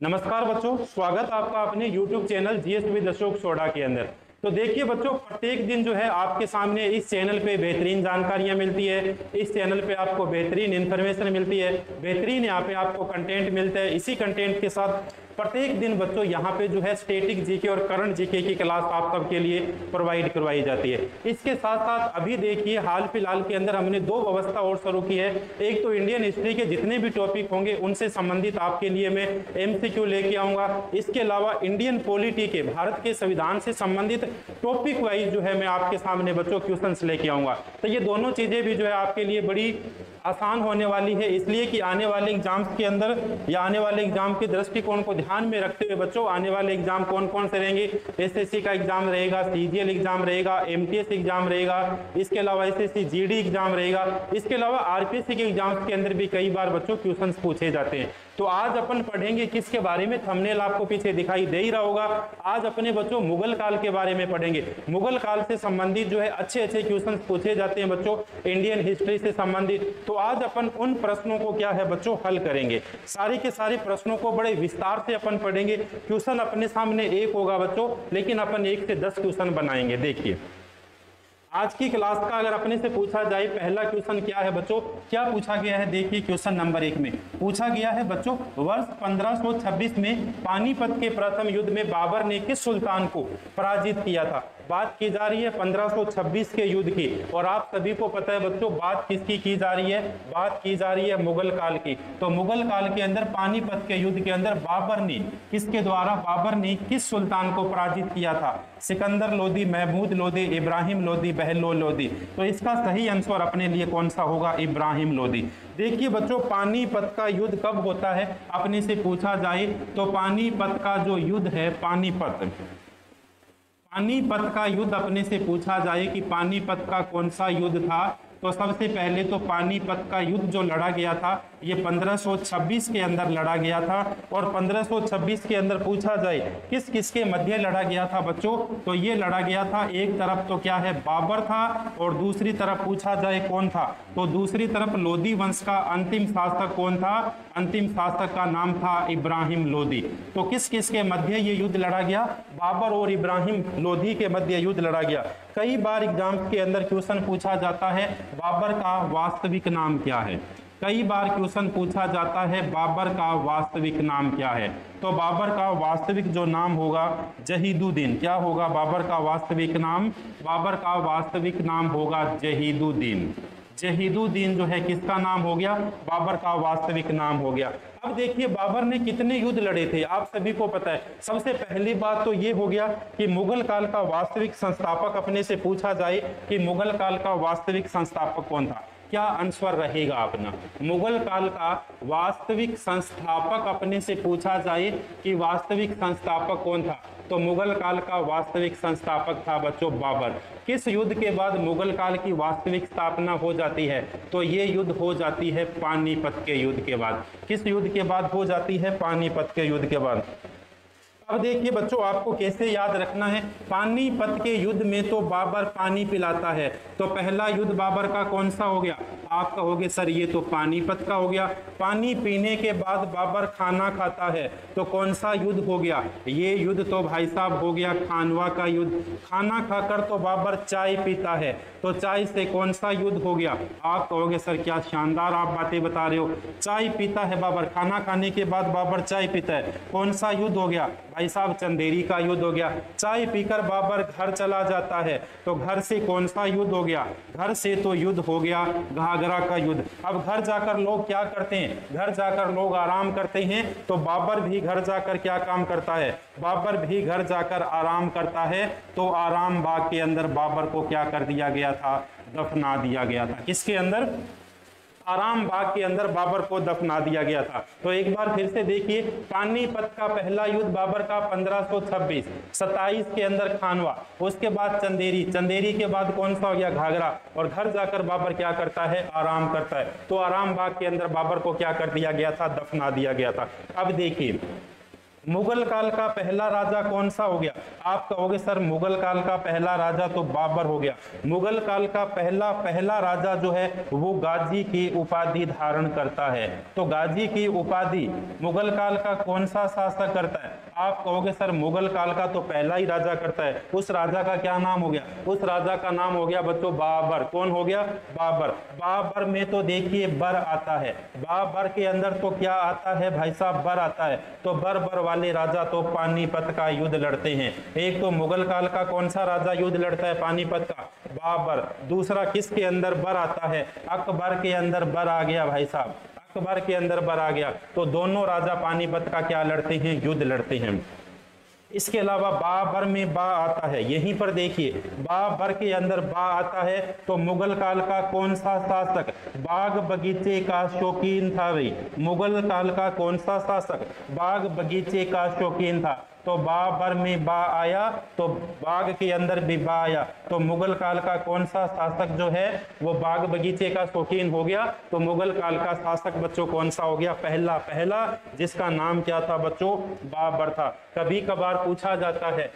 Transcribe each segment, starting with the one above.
नमस्कार बच्चों, स्वागत आपका अपने YouTube channel GS with Ashok soda के अंदर। तो देखिए बच्चों, प्रत्येक दिन जो है आपके सामने इस चैनल पे बेहतरीन जानकारियां मिलती है। इस चैनल पे आपको बेहतरीन इन्फॉर्मेशन मिलती है, बेहतरीन यहाँ पे आपको कंटेंट मिलता है। इसी कंटेंट के साथ प्रत्येक दिन बच्चों यहाँ पे जो है स्टैटिक जीके और करंट जीके की क्लास आप सबके लिए प्रोवाइड करवाई जाती है। इसके साथ साथ अभी देखिए हाल फिलहाल के अंदर हमने दो व्यवस्था और शुरू की है। एक तो इंडियन हिस्ट्री के जितने भी टॉपिक होंगे उनसे संबंधित आपके लिए मैं एमसीक्यू लेके आऊंगा। इसके अलावा इंडियन पॉलिटी के, भारत के संविधान से संबंधित टॉपिक वाइज जो है मैं आपके सामने बच्चों क्वेश्चंस लेके आऊंगा। तो ये दोनों चीजें भी जो है आपके लिए बड़ी आसान होने वाली है, इसलिए कि आने वाले एग्जाम्स के अंदर या आने वाले एग्जाम के दृष्टिकोण को ध्यान में रखते हुए बच्चों आने वाले एग्जाम कौन कौन से रहेंगे। एसएससी का एग्जाम रहेगा, सीजीएल एग्जाम रहेगा, एमटीएस एग्जाम रहेगा, इसके अलावा एसएससी जीडी एग्जाम रहेगा। इसके अलावा आरपीएससी के एग्जाम्स के अंदर भी कई बार बच्चों क्वेश्चंस पूछे जाते हैं। तो आज अपन पढ़ेंगे किसके बारे में, थंबनेल आपको पीछे दिखाई दे ही रहा होगा। आज अपने बच्चों मुगल काल के बारे में पढ़ेंगे। मुगल काल से संबंधित जो है अच्छे अच्छे क्वेश्चंस पूछे जाते हैं बच्चों इंडियन हिस्ट्री से संबंधित। तो आज अपन उन प्रश्नों को क्या है बच्चों हल करेंगे। सारे के सारे प्रश्नों को बड़े विस्तार से अपन पढ़ेंगे। क्वेश्चन अपने सामने एक होगा बच्चों, लेकिन अपन 1 से 10 क्वेश्चन बनाएंगे। देखिए आज की क्लास का अगर अपने से पूछा जाए पहला क्वेश्चन क्या है बच्चों, क्या पूछा गया है। देखिए क्वेश्चन नंबर 1 में पूछा गया है बच्चों, वर्ष 1526 में पानीपत के प्रथम युद्ध में बाबर ने किस सुल्तान को पराजित किया था। बात की जा रही है 1526 के युद्ध की, और आप सभी को पता है बच्चों बात किसकी की जा रही है, बात की जा रही है मुगल काल की। तो मुगल काल के अंदर पानीपत के युद्ध के अंदर बाबर ने किसके द्वारा, बाबर ने किस सुल्तान को पराजित किया था। सिकंदर लोदी, महमूद लोदी, इब्राहिम लोदी, बहलोल लोदी। तो इसका सही आंसर अपने लिए कौन सा होगा, इब्राहिम लोदी। देखिए बच्चों पानीपत का युद्ध कब होता है अपने से पूछा जाए तो पानीपत का जो युद्ध है, पानीपत का युद्ध अपने से पूछा जाए कि पानीपत का कौन सा युद्ध था। तो सबसे पहले तो पानीपत का युद्ध जो लड़ा गया था ये 1526 के अंदर लड़ा गया था। और 1526 के अंदर पूछा जाए किस किस के मध्य लड़ा गया था बच्चों, तो ये लड़ा गया था एक तरफ तो क्या है बाबर था, और दूसरी तरफ पूछा जाए कौन था, तो दूसरी तरफ लोदी वंश का अंतिम शासक कौन था, अंतिम शासक का नाम था इब्राहिम लोदी। तो किस किस के मध्य ये युद्ध लड़ा गया, बाबर और इब्राहिम लोदी के मध्य युद्ध लड़ा गया। कई बार एग्जाम के अंदर क्वेश्चन पूछा जाता है बाबर का वास्तविक नाम क्या है। कई बार क्वेश्चन पूछा जाता है बाबर का वास्तविक नाम क्या है। तो बाबर का वास्तविक जो नाम होगा जहीदुद्दीन, क्या होगा बाबर का वास्तविक नाम, बाबर का वास्तविक नाम होगा जहीदुद्दीन। जहीदुद्दीन जो है किसका नाम हो गया, बाबर का वास्तविक नाम हो गया। अब देखिए बाबर ने कितने युद्ध लड़े थे आप सभी को पता है। सबसे पहली बात तो ये हो गया कि मुगल काल का वास्तविक संस्थापक अपने से पूछा जाए कि मुगल काल का वास्तविक संस्थापक कौन था, क्या आंसर रहेगा अपना। मुगल काल का वास्तविक संस्थापक अपने से पूछा जाए कि वास्तविक संस्थापक कौन था, तो मुगल काल का वास्तविक संस्थापक था बच्चों बाबर। किस युद्ध के बाद मुगल काल की वास्तविक स्थापना हो जाती है, तो ये युद्ध हो जाती है पानीपत के युद्ध के बाद। किस युद्ध के बाद हो जाती है, पानीपत के युद्ध के बाद। अब देखिए बच्चों आपको कैसे याद रखना है, पानीपत के युद्ध में तो बाबर पानी पिलाता है। तो पहला युद्ध बाबर का कौन सा हो गया, आप कहोगे सर ये तो पानीपत का हो गया। पानी पीने के बाद बाबर खाना खाता है, तो कौन सा युद्ध हो गया, ये युद्ध तो भाई साहब हो गया खानवा का युद्ध। खाना खाकर तो बाबर चाय पीता है, तो चाय से कौन सा युद्ध हो गया। आप कहोगे सर क्या शानदार आप बातें बता रहे हो, चाय पीता है बाबर, खाना खाने के बाद बाबर चाय पीता है, कौन सा युद्ध हो गया भाई साहब, चंदेरी का युद्ध हो गया। चाय पीकर बाबर घर चला जाता है, तो घर से कौन सा युद्ध हो गया, घर से तो युद्ध हो गया घाघरा का युद्ध। अब घर जाकर लोग क्या करते हैं, घर जाकर लोग आराम करते हैं, तो बाबर भी घर जाकर क्या काम करता है, बाबर भी घर जाकर आराम करता है। तो आराम बाग के अंदर बाबर को क्या कर दिया गया था, दफना दिया गया था। किसके अंदर, आराम बाग के अंदर बाबर को दफना दिया गया था। तो एक बार फिर से देखिए पानीपत का पहला युद्ध बाबर का 1526, 27 के अंदर खानवा, उसके बाद चंदेरी, चंदेरी के बाद कौन सा हो गया घाघरा, और घर जाकर बाबर क्या करता है, आराम करता है। तो आराम बाग के अंदर बाबर को क्या कर दिया गया था, दफना दिया गया था। अब देखिए मुगल काल का पहला राजा कौन सा हो गया? आप कहोगे सर मुगल काल का पहला राजा तो बाबर हो गया। मुगल काल का पहला राजा जो है वो गाजी की उपाधि धारण करता है। तो गाजी की उपाधि मुगल काल का कौन सा शासक करता है? आप कहोगे सर मुगल काल का तो पहला ही राजा करता है। उस राजा का क्या नाम हो गया? उस राजा का नाम हो गया बच्चों बाबर। कौन हो गया? बाबर। बाबर में तो देखिए बर आता है, बाबर के अंदर तो क्या आता है भाई साहब? बर आता है। तो बर वाले राजा तो पानीपत का युद्ध लड़ते हैं। एक तो मुगल काल का कौन सा राजा युद्ध लड़ता है पानीपत का? बाबर। दूसरा किसके अंदर बर आता है? अकबर के अंदर बर आ गया भाई साहब, अकबर के अंदर बर आ गया। तो दोनों राजा पानीपत का क्या लड़ते हैं? युद्ध लड़ते हैं। इसके अलावा बाबर में बा आता है, यहीं पर देखिए बाबर के अंदर बा आता है। तो मुगल काल का कौन सा शासक बाग बगीचे का शौकीन था? भाई मुगल काल का कौन सा शासक बाग बगीचे का शौकीन था? तो बाबर में बा आया तो बाग के अंदर भी बा आया। तो मुगल काल का कौन सा शासक जो है वो बाग बगीचे का शौकीन हो गया। तो मुगल काल का शासक बच्चों कौन सा हो गया? पहला, जिसका नाम क्या था बच्चों? बाबर था। कभी कभार पूछा जाता है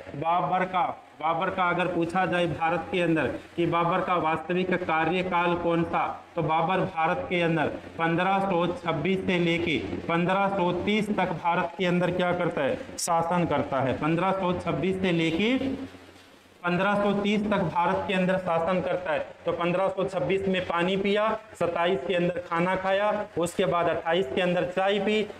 बाबर का अगर पूछा जाए भारत के अंदर कि बाबर का वास्तविक कार्यकाल कौन था, तो बाबर भारत के अंदर 1526 से लेके 1530 तक भारत के अंदर क्या करता है? शासन करता है। 1526 से लेके 1530 तक भारत के अंदर शासन करता है। तो 1526 में पानी पिया, 27 के अंदर खाना खाया, उसके बाद 28 के अंदर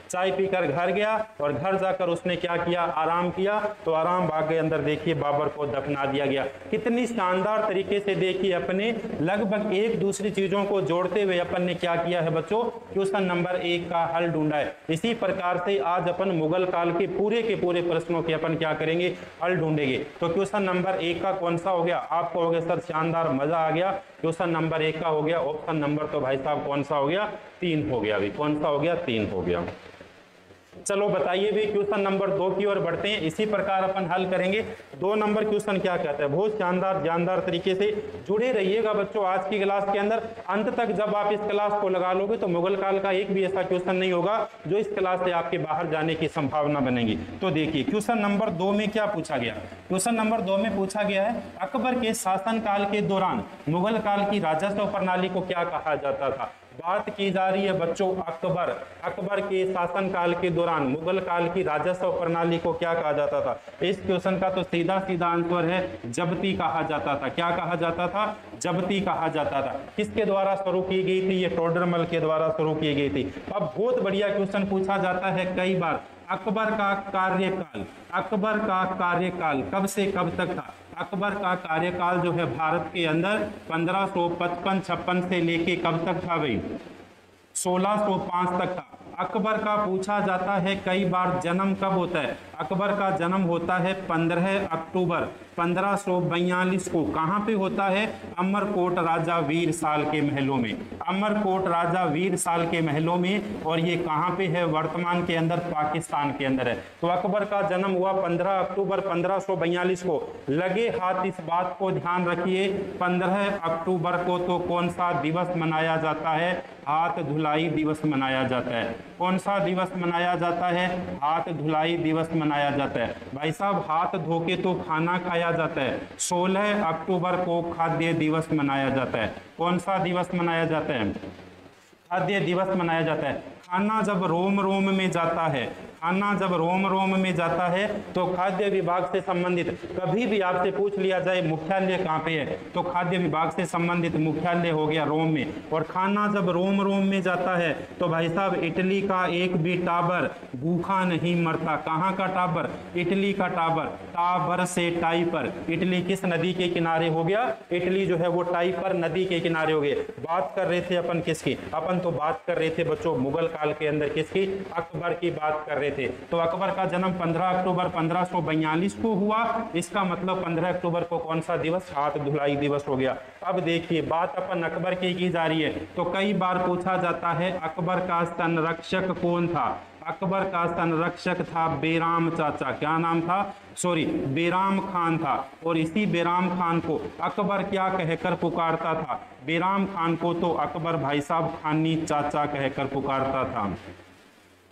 चाय पीकर घर गया और घर जाकर उसने क्या किया? आराम किया। तो आराम बाग के अंदर देखिए बाबर को दफना दिया गया। कितनी शानदार तरीके से देखिए अपने लगभग एक दूसरी चीजों को जोड़ते हुए अपन ने क्या किया है बच्चों? क्वेश्चन नंबर 1 का हल ढूंढा है। इसी प्रकार से आज अपन मुगल काल के पूरे प्रश्नों के अपन क्या करेंगे? हल ढूंढेंगे। तो क्वेश्चन नंबर 1 का कौन सा हो गया? आप कहोगे सर शानदार, मजा आ गया। क्वेश्चन नंबर 1 का हो गया। ऑप्शन नंबर तो भाई साहब कौन सा हो गया? 3 हो गया। अभी कौन सा हो गया? 3 हो गया। चलो बताइए भी क्वेश्चन नंबर 2 की ओर बढ़ते हैं। इसी प्रकार अपन हल करेंगे। 2 नंबर क्वेश्चन क्या कहता है? बहुत शानदार जानदार तरीके से जुड़े रहिएगा बच्चों आज की क्लास के अंदर। अंत तक जब आप इस क्लास को लगा लोगे तो मुगल काल का एक भी ऐसा क्वेश्चन नहीं होगा जो इस क्लास से आपके बाहर जाने की संभावना बनेगी। तो देखिए क्वेश्चन नंबर 2 में क्या पूछा गया? क्वेश्चन नंबर 2 में पूछा गया है अकबर के शासन काल के दौरान मुगल काल की राजस्व प्रणाली को क्या कहा जाता था? बात की जा रही है बच्चों अकबर के शासन काल के दौरान मुगल काल की राजस्व प्रणाली को क्या कहा जाता था? इस क्वेश्चन का तो सीधा आंसर है जब्ती कहा जाता था। क्या कहा जाता था? जब्ती कहा जाता था। किसके द्वारा शुरू की गई थी? ये टोडरमल के द्वारा शुरू की गई थी। अब बहुत बढ़िया क्वेश्चन पूछा जाता है कई बार। अकबर का कार्यकाल कब से कब तक था? अकबर का कार्यकाल जो है भारत के अंदर 1555-56 से लेके कब तक था भाई? 1605 तक था। अकबर का पूछा जाता है कई बार जन्म कब होता है? अकबर का जन्म होता है 15 अक्टूबर 1542 को। कहां पे होता है? अमरकोट राजा वीर साल के महलों में। अमरकोट राजा वीर साल के महलों में। और ये कहां पे है? वर्तमान के अंदर पाकिस्तान के अंदर है। तो अकबर का जन्म हुआ 15 अक्टूबर 1542 को। लगे हाथ इस बात को ध्यान रखिए 15 अक्टूबर को तो कौन सा दिवस मनाया जाता है? हाथ धुलाई दिवस मनाया जाता है। कौन सा दिवस मनाया जाता है? हाथ धुलाई दिवस मनाया जाता है। भाई साहब हाथ धो के तो खाना खाया जाता है। 16 अक्टूबर को खाद्य दिवस मनाया जाता है। कौन सा दिवस मनाया जाता है? खाद्य दिवस मनाया जाता है। खाना जब रोम रोम में जाता है, खाना जब रोम रोम में जाता है तो खाद्य विभाग से संबंधित कभी भी आपसे पूछ लिया जाए मुख्यालय कहाँ पे है, तो खाद्य विभाग से संबंधित मुख्यालय हो गया रोम में। और खाना जब रोम रोम में जाता है तो भाई साहब इटली का एक भी टाबर भूखा नहीं मरता। कहाँ का टाबर? इटली का टाबर। टाबर से टाइपर। इटली किस नदी के किनारे हो गया? इटली जो है वो टाइपर नदी के किनारे हो गए। बात कर रहे थे अपन किसकी? अपन तो बात कर रहे थे बच्चों मुगल काल के अंदर किसकी? अकबर की बात कर रहे थे। तो अकबर का जन्म 15 अक्टूबर 1542 को हुआ। इसका मतलब 15 अक्टूबर को कौन सा दिवस? हाथ धुलाई दिवस हो गया। अब देखिए बात अपन अकबर की जा रही है तो कई बार पूछा जाता है अकबर का संरक्षक कौन था? अकबर का संरक्षक था बेराम चाचा। क्या नाम था? बेराम खान था। और इसी बेराम खान को अकबर क्या कहकर पुकारता था? बेराम खान को तो अकबर भाई साहब खानी चाचा कहकर पुकारता था।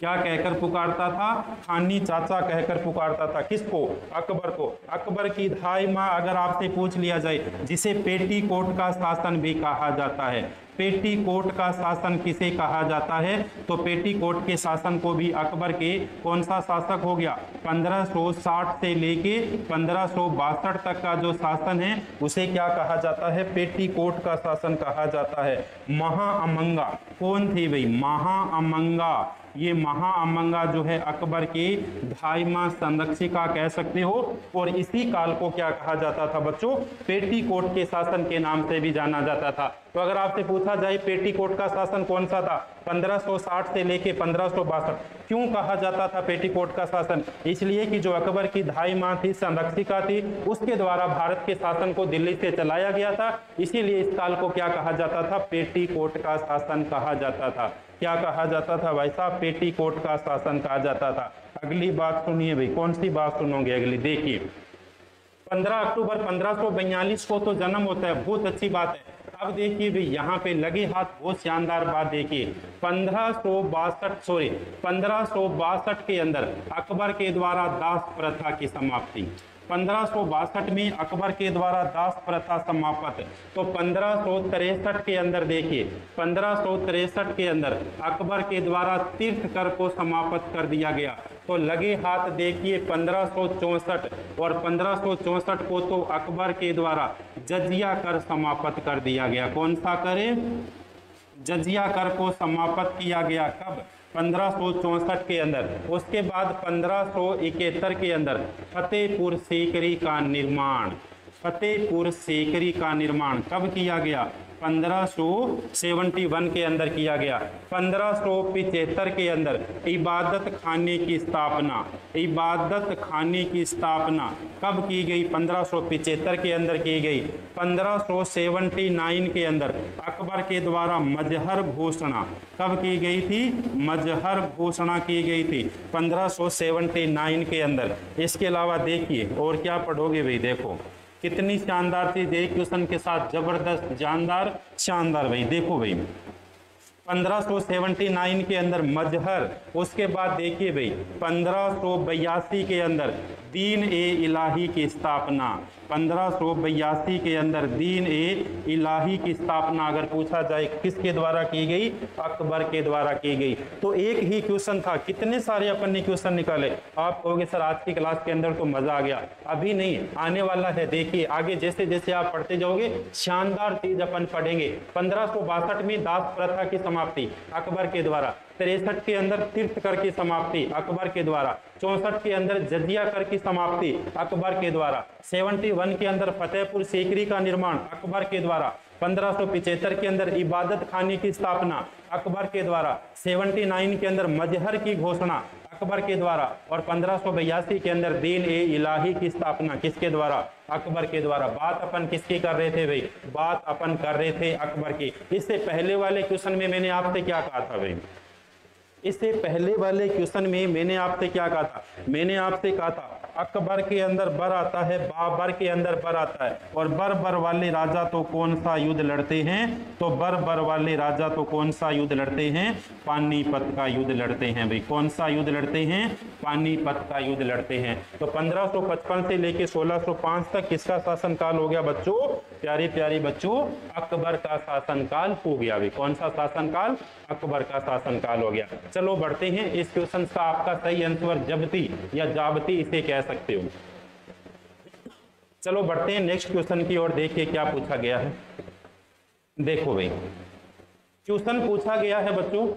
क्या कहकर पुकारता था? खानी चाचा कहकर पुकारता था। किसको? अकबर को। अकबर की धाई माँ अगर आपसे पूछ लिया जाए, जिसे पेटीकोट का शासन भी कहा जाता है, पेटीकोट का शासन किसे कहा जाता है? तो पेटीकोट के शासन को भी अकबर के कौन सा शासक हो गया? 1560 से लेके 1562 तक का जो शासन है उसे क्या कहा जाता है? पेटीकोट का शासन कहा जाता है। महाअमंगा कौन थी भाई? महाअमंगा। ये महाअमंगा जो है अकबर की धाइमा संरक्षिका कह सकते हो, और इसी काल को क्या कहा जाता था बच्चों? पेटीकोट के शासन के नाम से भी जाना जाता था। तो अगर आपसे पूछा जाए पेटीकोट का शासन कौन सा था? 1560 से लेके 1562। क्यों कहा जाता था पेटीकोट का शासन? इसलिए कि जो अकबर की धाई माँ थी, संरक्षिका थी, उसके द्वारा भारत के शासन को दिल्ली से चलाया गया था। इसीलिए इस काल को क्या कहा जाता था? पेटीकोट का शासन कहा जाता था। क्या कहा जाता था भाई साहब? पेटीकोट का शासन कहा जाता था। अगली बात सुनिए भाई, कौन सी बात सुनोगे अगली? देखिए, 15 अक्टूबर 1542 को तो जन्म होता है, बहुत अच्छी बात है। अब देखिए भाई, यहाँ पे लगे हाथ बहुत शानदार बात देखिए। 1562 के अंदर अकबर के द्वारा दास प्रथा की समाप्ति। 1562 में अकबर के द्वारा दास प्रथा समाप्त। तो 1563 के अंदर देखिए, 1563 के अंदर अकबर के द्वारा तीर्थ कर को समाप्त कर दिया गया। तो लगे हाथ देखिए 1564, और 1564 को तो अकबर के द्वारा जजिया कर समाप्त कर दिया गया। कौन सा करे? जजिया कर को समाप्त किया गया। कब? 1564 के अंदर। उसके बाद 1571 के अंदर फतेहपुर सीकरी का निर्माण। फतेहपुर सीकरी का निर्माण कब किया गया? 1571 के अंदर किया गया। 1575 के अंदर इबादत खाने की स्थापना। इबादत खाने की स्थापना कब की गई? 1575 के अंदर की गई। 1579 के अंदर अकबर के द्वारा मजहर घोषणा कब की गई थी? मजहर घोषणा की गई थी 1579 के अंदर। इसके अलावा देखिए और क्या पढ़ोगे भाई, देखो कितनी शानदार चीज एक क्वेश्चन के साथ, जबरदस्त, जानदार, शानदार भाई। देखो भाई 1579 के अंदर मजहर। उसके बाद देखिए भाई 1582 के अंदर दीन ए इलाही की स्थापना। 1582 के अंदर दीन ए इलाही की स्थापना अगर पूछा जाए किसके द्वारा की गई? अकबर के द्वारा की गई। तो एक ही क्वेश्चन था, कितने सारे अपन ने क्वेश्चन निकाले। आप कहोगे सर आज की क्लास के अंदर तो मजा आ गया। अभी नहीं, आने वाला है। देखिए आगे जैसे जैसे आप पढ़ते जाओगे शानदार चीज अपन पढ़ेंगे। 1562 में दास प्रथा की समाप्ति अकबर के द्वारा। 63 के अंदर तीर्थ कर की समाप्ति अकबर के द्वारा। 64 के अंदर जजिया कर की समाप्ति अकबर के द्वारा। 71 के अंदर फतेहपुर सीकरी का निर्माण अकबर के द्वारा। 1575 के अंदर इबादत खाने की स्थापना अकबर के द्वारा। 79 के अंदर मजहर की घोषणा अकबर के द्वारा। और 1582 के अंदर दीन ए इलाही की स्थापना किसके द्वारा? अकबर के द्वारा। बात अपन किसकी कर रहे थे भाई? बात अपन कर रहे थे अकबर की। इससे पहले वाले क्वेश्चन में मैंने आपसे क्या कहा था भाई? इससे पहले वाले क्वेश्चन में मैंने आपसे क्या कहा था? मैंने आपसे कहा था अकबर के अंदर बर आता है, बाबर के अंदर बर आता है, और बर वाले राजा तो कौन सा युद्ध लड़ते हैं? तो बर वाले राजा तो कौन सा युद्ध लड़ते हैं? पानीपत का युद्ध लड़ते हैं भाई। कौन सा युद्ध लड़ते हैं? पानीपत का युद्ध लड़ते हैं। तो 1555 से लेके 1605 तक किसका शासन काल हो गया बच्चों? प्यारे प्यारे बच्चों, अकबर का शासन काल हो गया भाई। कौन सा शासन काल? अकबर का शासन काल हो गया। चलो बढ़ते हैं। इस क्वेश्चन का आपका सही आंसर जबती या जाबती इसे कह सकते हो। चलो बढ़ते हैं नेक्स्ट क्वेश्चन की ओर। देखिए क्या पूछा गया है। देखो भाई क्वेश्चन पूछा गया है बच्चों,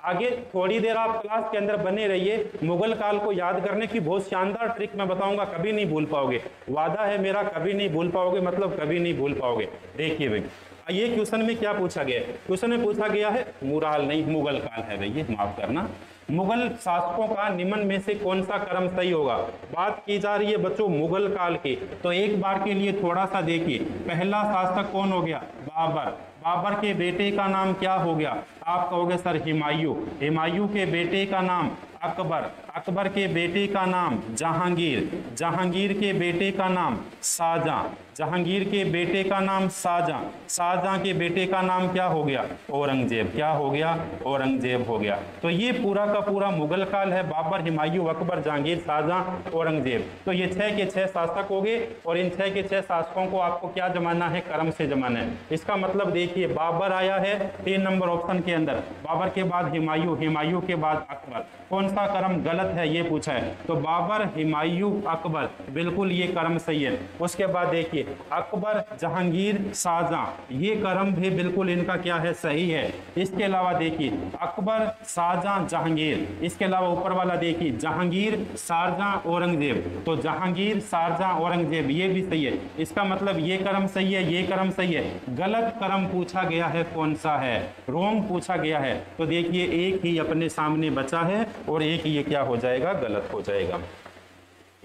आगे थोड़ी देर आप क्लास के अंदर बने रहिए। मुगल काल को याद करने की बहुत शानदार ट्रिक मैं बताऊंगा, कभी नहीं भूल पाओगे। वादा है मेरा, कभी नहीं भूल पाओगे, मतलब कभी नहीं भूल पाओगे। देखिए भाई ये क्वेश्चन में क्या पूछा गया है? क्वेश्चन में पूछा गया है, मुराल नहीं मुगल काल है भाई, ये माफ करना। मुगल शासकों का निम्न में से कौन सा क्रम सही होगा? बात की जा रही है बच्चों मुगल काल की। तो एक बार के लिए थोड़ा सा देखिए, पहला शासक कौन हो गया? बाबर। बाबर के बेटे का नाम क्या हो गया? आप कहोगे सर हुमायूं। हुमायूं के बेटे का नाम अकबर, अकबर के बेटे का नाम जहांगीर, जहांगीर के बेटे का नाम शाहजहां, जहांगीर के बेटे का नाम शाहजहां, शाहजहां के बेटे का नाम क्या हो गया? औरंगजेब। क्या हो गया? औरंगजेब हो गया। तो ये पूरा का पूरा मुगल काल है, बाबर, हुमायूं, अकबर, जहांगीर, शाहजहां, औरंगजेब। तो ये 6 के 6 शासक हो गए और इन 6 के 6 शासकों को आपको क्या जमाना है? क्रम से जमाना है। इसका मतलब देखिए बाबर आया है 3 नंबर ऑप्शन के अंदर, बाबर के बाद हुमायूं, हुमायूं के बाद अकबर। कौन सा क्रम गलत है ये पूछा है, तो बाबर, हुमायूं, अकबर, बिल्कुल ये क्रम सही है। उसके बाद देखिए अकबर, जहांगीर, शाहजहां, ये क्रम भी बिल्कुल इनका क्या है? सही है। इसके अलावा देखिए अकबर, शाहजहां, जहांगीर, इसके अलावा ऊपर वाला देखिए जहांगीर, शाहजहां, औरंगजेब, तो जहांगीर, शाहजहां, औरंगजेब, ये भी सही है। इसका मतलब ये क्रम सही है, ये क्रम सही है। गलत क्रम पूछा गया है, कौन सा है? रोंग पूछा गया है। तो देखिए एक ही अपने सामने बचा है और एक ये क्या हो जाएगा? गलत हो जाएगा।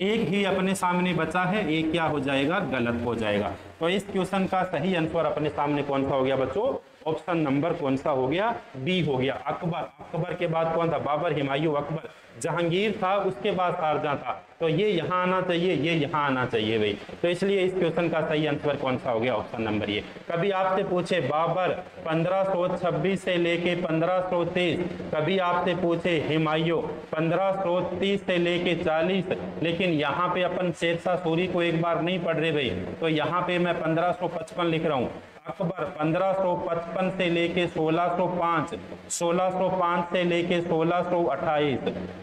एक ही अपने सामने बचा है, एक क्या हो जाएगा? गलत हो जाएगा। तो इस क्वेश्चन का सही आंसर अपने सामने कौन सा हो गया बच्चों? ऑप्शन नंबर कौन सा हो गया? बी हो गया। अकबर, अकबर के बाद कौन था? बाबर, हुमायूं, अकबर, जहांगीर था, उसके बाद शाहजहां था। तो ये यहाँ आना चाहिए, ये यहाँ आना चाहिए भाई। तो इसलिए इस क्वेश्चन का सही आंसर कौन सा हो गया? ऑप्शन नंबर ये। कभी आपसे पूछे बाबर 1526 से लेके 1523, कभी आपसे पूछे हुमायूं 1530 से लेके 40, लेकिन यहाँ पे अपन शेरशाह सूरी को एक बार नहीं पढ़ रहे भाई, तो यहाँ पे मैं 1555 लिख रहा हूँ। अकबर 1555 से लेके 1605, 1605 से लेके 1628,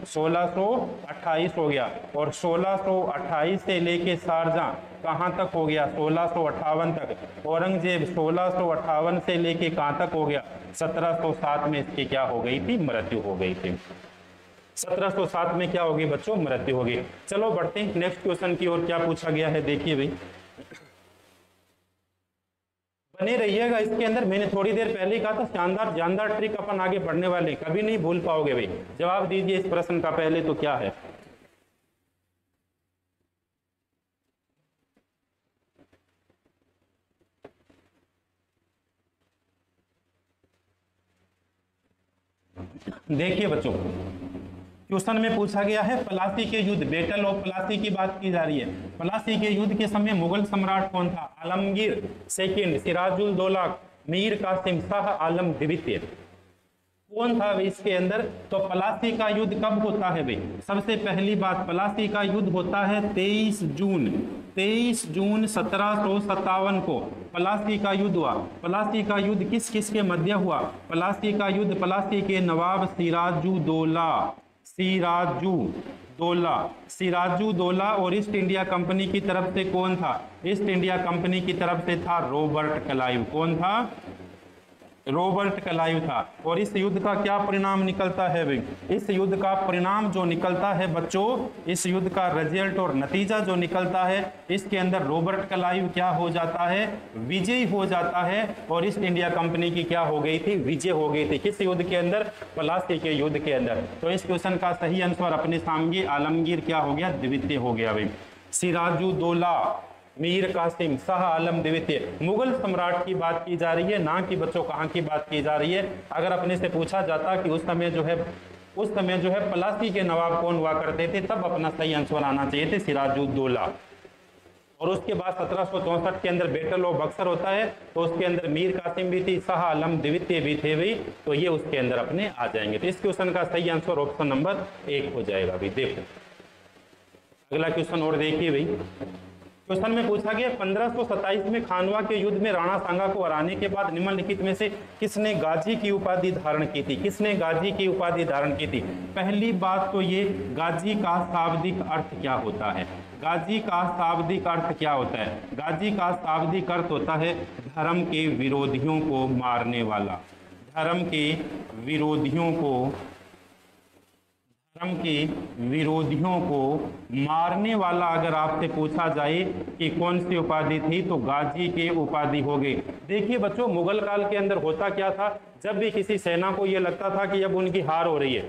1628 हो गया। और 1628 से लेके शाहजहां कहाँ तक हो गया? 1658 तक। औरंगजेब 1658 से लेके कहाँ तक हो गया? 1707 में इसकी क्या हो गई थी? मृत्यु हो गई थी। 1707 में क्या हो गई बच्चों? मृत्यु हो गई। चलो बढ़ते हैं नेक्स्ट क्वेश्चन की ओर। क्या पूछा गया है देखिए भाई, बने रहिएगा इसके अंदर। मैंने थोड़ी देर पहले ही कहा था शानदार जानदार ट्रिक अपन आगे बढ़ने वाले, कभी नहीं भूल पाओगे भाई। जवाब दीजिए इस प्रश्न का पहले तो क्या है? देखिए बच्चों क्वेश्चन में पूछा गया है प्लासी के युद्ध, बैटल ऑफ प्लासी की बात की जा रही है। प्लासी के युद्ध के समय मुगल सम्राट कौन था? आलमगीर सेकंड, सिराजुल दौला, मीर कासिम, शाह आलम द्वितीय, कौन था इसके अंदर? तो प्लासी का युद्ध कब होता है भाई? सबसे पहली बात, प्लासी का युद्ध होता है 23 जून 1757 को प्लासी का युद्ध हुआ। प्लासी का युद्ध किस किस के मध्य हुआ? प्लासी का युद्ध प्लासी के नवाब सिराजू दौला और ईस्ट इंडिया कंपनी की तरफ से कौन था? ईस्ट इंडिया कंपनी की तरफ से था रॉबर्ट क्लाइव। कौन था? रॉबर्ट क्लाइव था। और इस युद्ध का क्या परिणाम निकलता है भाई? इस युद्ध का परिणाम जो निकलता है बच्चों, इस युद्ध का रिजल्ट और नतीजा जो निकलता है, इसके अंदर रॉबर्ट क्लाइव क्या हो जाता है? विजयी हो जाता है। और ईस्ट इंडिया कंपनी की क्या हो गई थी? विजय हो गई थी। किस युद्ध के अंदर? प्लासी के युद्ध के अंदर। तो इस क्वेश्चन का सही आंसर अपने सामने आलमगीर क्या हो गया? द्वितीय हो गया भाई। सिराजू दौला, मीर कासिम, शाह आलम द्वितीय। मुगल सम्राट की बात की जा रही है, ना कि बच्चों कहाँ की बात की जा रही है। अगर अपने से पूछा जाता कि उस समय जो है प्लासी के नवाब कौन हुआ करते थे, तब अपना सही आंसर आना चाहिए थे सिराजुद्दौला। और उसके बाद 1764 के अंदर बैटल ऑफ बक्सर होता है, तो उसके अंदर मीर कासिम भी थी, शाह आलम द्वितीय भी थे भाई। तो ये उसके अंदर अपने आ जाएंगे। तो इस क्वेश्चन का सही आंसर ऑप्शन नंबर 1 हो जाएगा भाई। देखो अगला क्वेश्चन और देखिए भाई। क्वेश्चन में पूछा गया 1527 में खानवा के युद्ध में राणा सांगा को हराने के बाद निम्नलिखित में से किसने गाजी की उपाधि धारण की थी? किसने गाजी की उपाधि धारण की थी? पहली बात तो ये, गाजी का शाब्दिक अर्थ क्या होता है? गाजी का शाब्दिक अर्थ क्या होता है? गाजी का शाब्दिक अर्थ होता है धर्म के विरोधियों को मारने वाला। धर्म के विरोधियों को मारने वाला। अगर आपसे पूछा जाए कि कौन सी उपाधि थी, तो गाजी की उपाधि हो गई। देखिए बच्चों मुगल काल के अंदर होता क्या था, जब भी किसी सेना को यह लगता था कि अब उनकी हार हो रही है,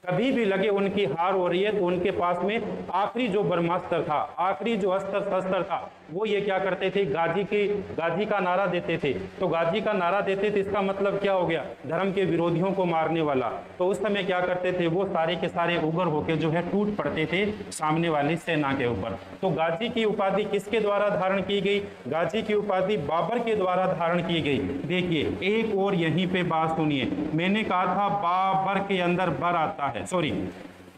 कभी भी लगे उनकी हार हो रही है तो उनके पास में आखिरी जो ब्रह्मास्त्र था, आखिरी जो अस्त्र शस्त्र था, वो ये क्या करते थे, गाजी का नारा देते थे। तो गाजी का नारा देते थे, इसका मतलब क्या हो गया, धर्म के विरोधियों को मारने वाला। तो उस समय क्या करते थे, वो सारे के सारे उग्र होके जो है टूट पड़ते थे सामने वाली सेना के ऊपर। तो गाजी की उपाधि किसके द्वारा धारण की गई, गाजी की उपाधि बाबर के द्वारा धारण की गई। देखिए एक और यहीं पे बात सुनिए, मैंने कहा था बाबर के अंदर बर आता है, सॉरी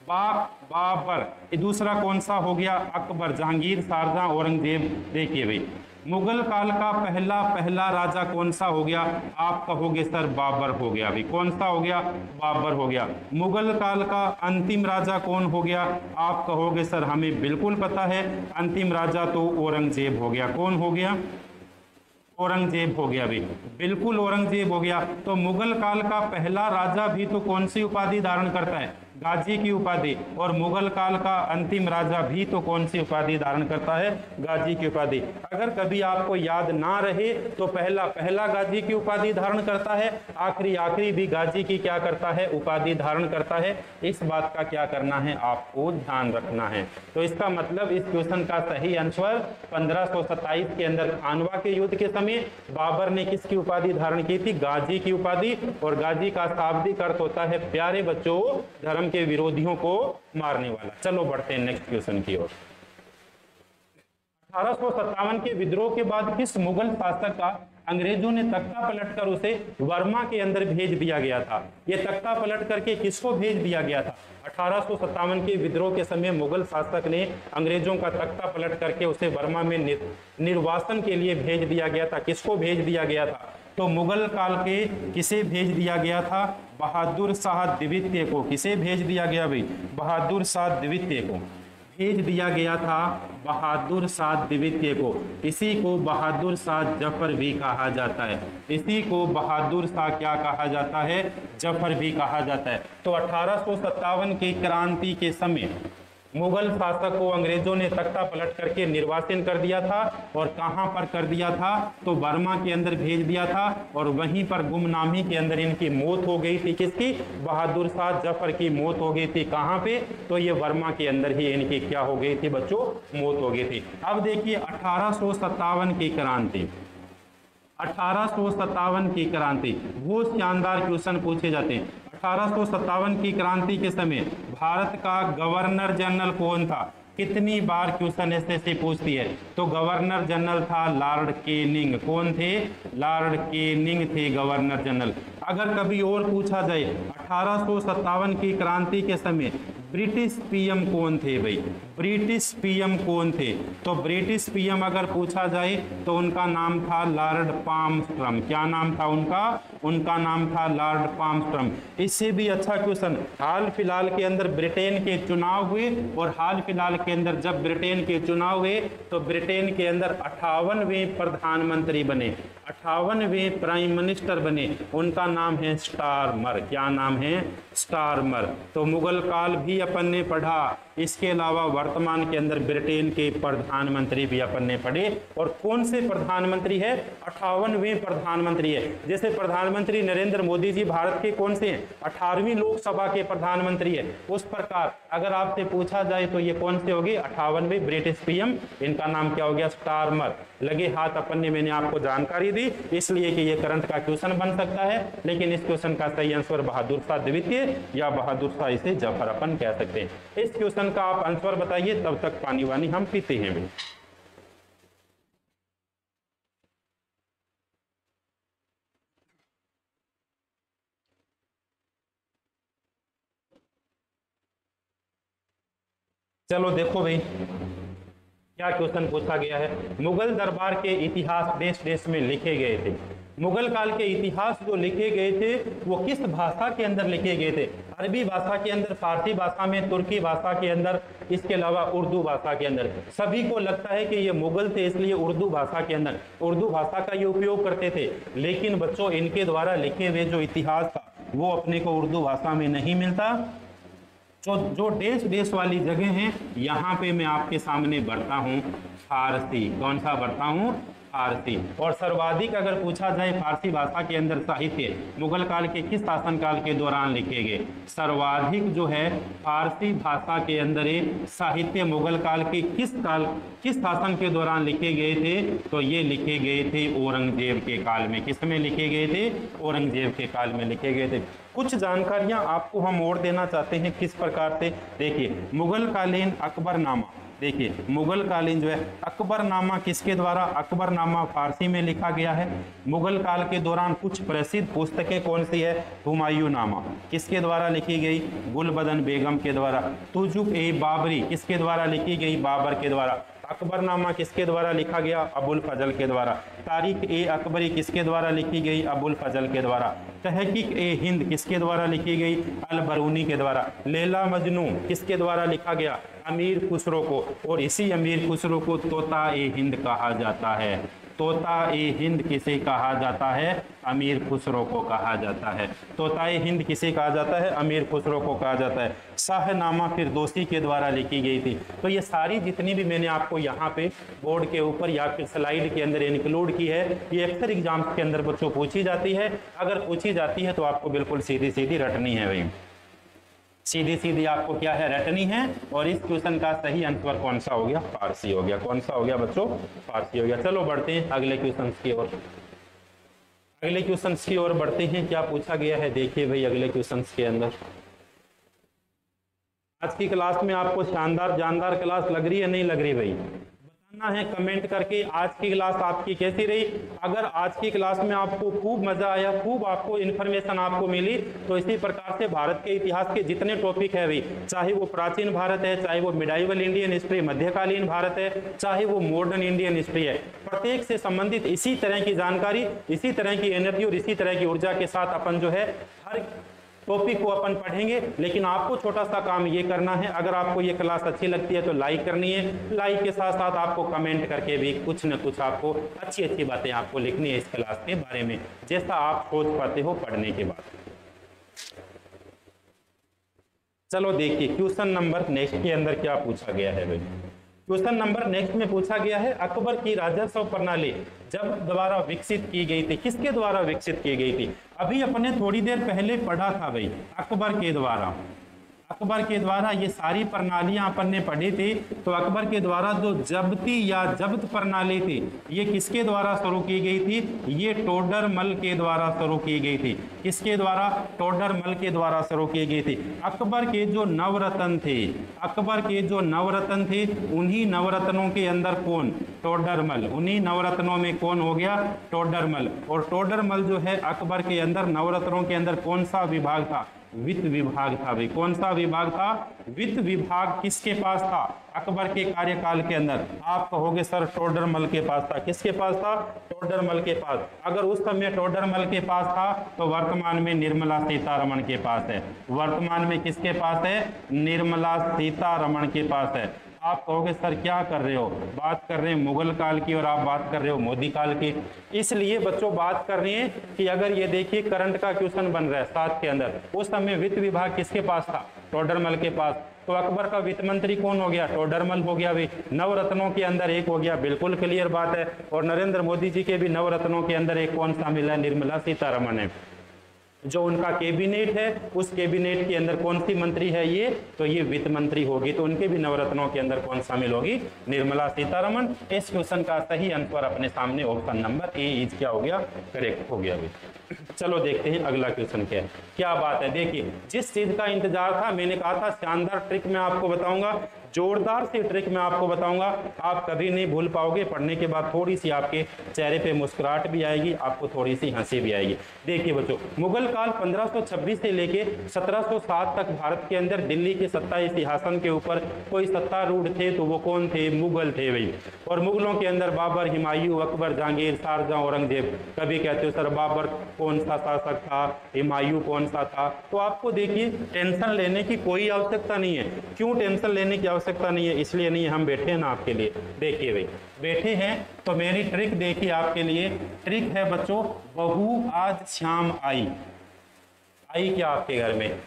बाबर, दूसरा कौन सा हो गया, अकबर, जहांगीर, शाहजहां, औरंगजेब। देखिए भाई मुगल काल का पहला राजा कौन सा हो गया, आप कहोगे सर बाबर हो गया। भाई कौन सा हो गया, बाबर हो गया। मुगल काल का अंतिम राजा कौन हो गया, आप कहोगे सर हमें बिल्कुल पता है, अंतिम राजा तो औरंगजेब हो गया। कौन हो गया, औरंगजेब हो गया। भाई बिल्कुल औरंगजेब हो गया। तो मुगल काल का पहला राजा भी तो कौन सी उपाधि धारण करता है, गाजी की उपाधि। और मुगल काल का अंतिम राजा भी तो कौन सी उपाधि धारण करता है, गाजी की उपाधि। अगर कभी आपको याद ना रहे तो पहला गाजी की उपाधि धारण करता है, आखिरी भी गाजी की क्या करता है, उपाधि धारण करता है। इस बात का क्या करना है, आपको ध्यान रखना है। तो इसका मतलब इस क्वेश्चन का सही आंसर 1527 के अंदर खानवा के युद्ध के समय बाबर ने किसकी उपाधि धारण की थी, गाजी की उपाधि। और गाजी का शाब्दिक अर्थ होता है प्यारे बच्चों, धर्म के विरोधियों को मारने वाला। चलो बढ़ते हैं नेक्स्ट क्वेश्चन की ओर। 1857 के विद्रोह के बाद किस मुगल शासक का अंग्रेजों ने तख्ता पलटकर उसे वर्मा के अंदर भेज दिया गया था। यह तख्ता पलट करके किसको भेज दिया गया था, 1857 के विद्रोह के समय मुगल शासक ने अंग्रेजों का तख्ता पलट करके उसे वर्मा में निर्वासन के लिए भेज दिया गया था। किसको भेज दिया गया था, तो मुगल काल के किसे भेज दिया गया था, बहादुर शाह द्वितीय को। किसे भेज दिया गया भाई, बहादुर शाह द्वितीय को भेज दिया गया था, बहादुर शाह द्वितीय को। इसी को बहादुर शाह जफर भी कहा जाता है, इसी को बहादुर शाह क्या कहा जाता है, जफर भी कहा जाता है। तो 1857 की क्रांति के समय मुगल शासक को अंग्रेजों ने तख्ता पलट करके निर्वासित कर दिया था। और कहां पर कर दिया था, तो बर्मा के अंदर भेज दिया था। और वहीं पर गुमनामी के अंदर इनकी मौत हो गई थी। किसकी, बहादुर शाह जफर की मौत हो गई थी। कहां पे, तो ये बर्मा के अंदर ही इनकी क्या हो गई थी बच्चों, मौत हो गई थी। अब देखिए 1857 की क्रांति, 1857 की क्रांति, वो शानदार क्वेश्चन पूछे जाते हैं। 1857 की क्रांति के समय भारत का गवर्नर जनरल कौन था, कितनी बार क्वेश्चन एसएससी पूछती है। तो गवर्नर जनरल था लॉर्ड केनिंग। कौन थे, लॉर्ड केनिंग थे गवर्नर जनरल। अगर कभी और पूछा जाए 1857 की क्रांति के समय ब्रिटिश पीएम कौन थे भाई, ब्रिटिश पीएम कौन थे, तो ब्रिटिश पीएम अगर पूछा जाए तो उनका नाम था लॉर्ड पामस्ट्रम। क्या नाम था उनका, उनका नाम था लॉर्ड पामस्ट्रम। इससे भी अच्छा क्वेश्चन, हाल फिलहाल के अंदर ब्रिटेन के चुनाव हुए और हाल फिलहाल के अंदर जब ब्रिटेन के चुनाव हुए तो ब्रिटेन के अंदर 58वें प्रधानमंत्री बने, 58वें प्राइम मिनिस्टर बने। उनका नाम है स्टारमर। क्या नाम है, स्टारमर। तो मुगल काल भी अपन ने पढ़ा, इसके अलावा वर्तमान के अंदर ब्रिटेन के प्रधानमंत्री भी अपन ने पढ़े। और कौन से प्रधानमंत्री है, 58वें प्रधानमंत्री है। जैसे प्रधानमंत्री नरेंद्र मोदी जी भारत के कौन से हैं, 18वीं लोकसभा के प्रधानमंत्री है। उस प्रकार अगर आपसे पूछा जाए तो ये कौन से होगी, 58वें ब्रिटिश पीएम, इनका नाम क्या हो गया, स्टारमर। लगे हाथ अपन ने, मैंने आपको जानकारी दी इसलिए कि ये करंट का क्वेश्चन बन सकता है। लेकिन इस क्वेश्चन का सही आंसर बहादुर शाह द्वितीय या बहादुर शाह इसे जफर अपन कह सकते हैं। इस क्वेश्चन का आप आंसर बताइए, तब तक पानी वानी हम पीते हैं भी। चलो देखो भाई क्या क्वेश्चन पूछा गया है। मुगल दरबार के इतिहास देश देश में लिखे गए थे। मुगल काल के इतिहास जो लिखे गए थे वो किस भाषा के अंदर लिखे गए थे, अरबी भाषा के अंदर, फारसी भाषा में, तुर्की भाषा के अंदर, इसके अलावा उर्दू भाषा के अंदर। सभी को लगता है कि ये मुगल थे इसलिए उर्दू भाषा के अंदर, उर्दू भाषा का ये उपयोग करते थे। लेकिन बच्चों इनके द्वारा लिखे हुए जो इतिहास था वो अपने को उर्दू भाषा में नहीं मिलता। जो देश देश वाली जगह हैं यहाँ पे मैं आपके सामने बढ़ता हूँ फारसी। कौन सा बढ़ता हूँ, फारसी। और सर्वाधिक अगर पूछा जाए फारसी भाषा के अंदर साहित्य मुगल काल के किस शासनकाल के दौरान लिखे गए, सर्वाधिक जो है फारसी भाषा के अंदर साहित्य मुगल काल के किस शासन के दौरान लिखे गए थे, तो ये लिखे गए थे औरंगजेब के काल में। किसमें लिखे गए थे? औरंगजेब के काल में लिखे गए थे। कुछ जानकारियां आपको हम और देना चाहते हैं, किस प्रकार से, देखिए मुगल कालीन अकबरनामा, देखिए मुगल कालीन जो है अकबरनामा किसके द्वारा, अकबरनामा फारसी में लिखा गया है। मुगल काल के दौरान कुछ प्रसिद्ध पुस्तकें कौन सी है, हुमायूं नामा किसके द्वारा लिखी गई, गुलबदन बेगम के द्वारा। तुजुक ए बाबरी किसके द्वारा लिखी गई, बाबर के द्वारा। अकबरनामा किसके द्वारा लिखा गया, अबुल फजल के द्वारा। तारीख ए अकबरी किसके द्वारा लिखी गई, अबुल फजल के द्वारा। तहकीक ए हिंद किसके द्वारा लिखी गई, अल बरूनी के द्वारा। लैला मजनू किसके द्वारा लिखा गया, अमीर खुसरो को। और इसी अमीर खुसरो को तोता ए हिंद कहा जाता है। तोता ए हिंद किसे कहा जाता है, अमीर खुसरो को कहा जाता है। तोता ए हिंद किसे कहा जाता है, अमीर खुसरो को कहा जाता है। शाहनामा फिरदौसी के द्वारा लिखी गई थी। तो ये सारी जितनी भी मैंने आपको यहाँ पे बोर्ड के ऊपर या फिर स्लाइड के अंदर इंक्लूड की है, ये अक्सर एग्जाम्स के अंदर बच्चों पूछी जाती है। अगर पूछी जाती है तो आपको बिल्कुल सीधी सीधी रटनी है भाई, सीधी सीधी आपको क्या है, रटनी है। और इस क्वेश्चन का सही आंसर कौन सा हो गया, फारसी हो गया। कौन सा हो गया बच्चों, फारसी हो गया। चलो बढ़ते हैं अगले क्वेश्चन की ओर। अगले क्वेश्चन की ओर बढ़ते हैं। क्या पूछा गया है, देखिए भाई अगले क्वेश्चन के अंदर। आज की क्लास में आपको शानदार जानदार क्लास लग रही है, नहीं लग रही भाई, बताना है कमेंट करके। आज की क्लास आपकी कैसी रही। अगर आज की क्लास में आपको खूब मजा आया, खूब आपको इन्फॉर्मेशन आपको मिली, तो इसी प्रकार से भारत के इतिहास के जितने टॉपिक है भाई, चाहे वो प्राचीन भारत है, चाहे वो मिडाइवल इंडियन हिस्ट्री मध्यकालीन भारत है, चाहे वो मॉडर्न इंडियन हिस्ट्री है, प्रत्येक से संबंधित इसी तरह की जानकारी, इसी तरह की एनर्जी और इसी तरह की ऊर्जा के साथ अपन जो है हर टॉपिक को अपन पढ़ेंगे। लेकिन आपको छोटा सा काम ये करना है, अगर आपको ये क्लास अच्छी लगती है तो लाइक करनी है। लाइक के साथ साथ आपको कमेंट करके भी कुछ न कुछ आपको अच्छी अच्छी बातें आपको लिखनी है इस क्लास के बारे में, जैसा आप सोच पाते हो पढ़ने के बाद। चलो देखिए क्वेश्चन नंबर नेक्स्ट के अंदर क्या पूछा गया है भाई। क्वेश्चन नंबर नेक्स्ट में पूछा गया है, अकबर की राजस्व प्रणाली जब द्वारा विकसित की गई थी, किसके द्वारा विकसित की गई थी। अभी अपने थोड़ी देर पहले पढ़ा था भाई, अकबर के द्वारा। अकबर के द्वारा ये सारी प्रणालियां अपन ने पढ़ी थी। तो अकबर के द्वारा जो जब्ती या जब्त प्रणाली थी, ये किसके द्वारा शुरू की गई थी, ये टोडरमल के द्वारा शुरू की गई थी। किसके द्वारा, टोडरमल के द्वारा शुरू की गई थी। अकबर के जो नवरत्न थे, अकबर के जो नवरत्न थे, उन्हीं नवरत्नों के अंदर कौन, टोडरमल। उन्हीं नवरत्नों में कौन हो गया, टोडरमल। और टोडरमल जो है अकबर के अंदर नवरत्नों के अंदर कौन सा विभाग था, वित्त विभाग था भाई। कौन सा विभाग था, वित्त विभाग किसके पास था, अकबर के कार्यकाल के अंदर। आप कहोगे सर टोडरमल के पास था, किसके पास था, टोडरमल के पास। अगर उस समय टोडरमल के पास था तो वर्तमान में निर्मला सीतारमण के पास है। वर्तमान में किसके पास है, निर्मला सीतारमण के पास है। आप कहोगे सर क्या कर रहे हो, बात कर रहे हैं मुगल काल की और आप बात कर रहे हो मोदी काल की। इसलिए बच्चों बात कर रहे हैं कि अगर ये देखिए करंट का क्वेश्चन बन रहा है 7 के अंदर, उस समय वित्त विभाग किसके पास था, टोडरमल के पास। तो अकबर का वित्त मंत्री कौन हो गया, टोडरमल हो गया भाई। नवरत्नों के अंदर एक हो गया, बिल्कुल क्लियर बात है। और नरेंद्र मोदी जी के भी नवरत्नों के अंदर एक कौन सा मिला, निर्मला सीतारमण है। जो उनका कैबिनेट है, उस कैबिनेट के अंदर कौन सी मंत्री है ये, तो ये वित्त मंत्री होगी। तो उनके भी नवरत्नों के अंदर कौन शामिल होगी, निर्मला सीतारमण। इस क्वेश्चन का सही आंसर अपने सामने ऑप्शन नंबर ए इज क्या हो गया, करेक्ट हो गया भाई। चलो देखते हैं अगला क्वेश्चन क्या है। क्या बात है, देखिए जिस चीज का इंतजार था, मैंने कहा था शानदार ट्रिक मैं आपको बताऊंगा, जोरदार सी ट्रिक मैं आपको बताऊंगा, आप कभी नहीं भूल पाओगे। पढ़ने के बाद थोड़ी सी आपके चेहरे पे मुस्कुराहट भी आएगी, आपको थोड़ी सी हंसी भी आएगी। देखिए बच्चों, मुगल काल 1526 से लेके 1707 तक भारत के अंदर दिल्ली के सत्ता सिंहासन के ऊपर कोई सत्तारूढ़ थे, तो वो कौन थे, मुगल थे भाई। और मुगलों के अंदर बाबर, हुमायूं, अकबर, जहांगीर, शाहजहां, औरंगजेब। कभी कहते हो सर बाबर कौन सा शासक था, हुमायूं कौन सा था। तो आपको देखिए टेंशन लेने की कोई आवश्यकता नहीं है। क्यों टेंशन लेने की आवश्यकता नहीं है, इसलिए नहीं, हम बैठे हैं ना आपके लिए। देखिए भाई बैठे हैं तो मेरी ट्रिक देखिए आपके लिए। ट्रिक है बच्चों, बहू आज शाम आई। आई क्या आपके घर में,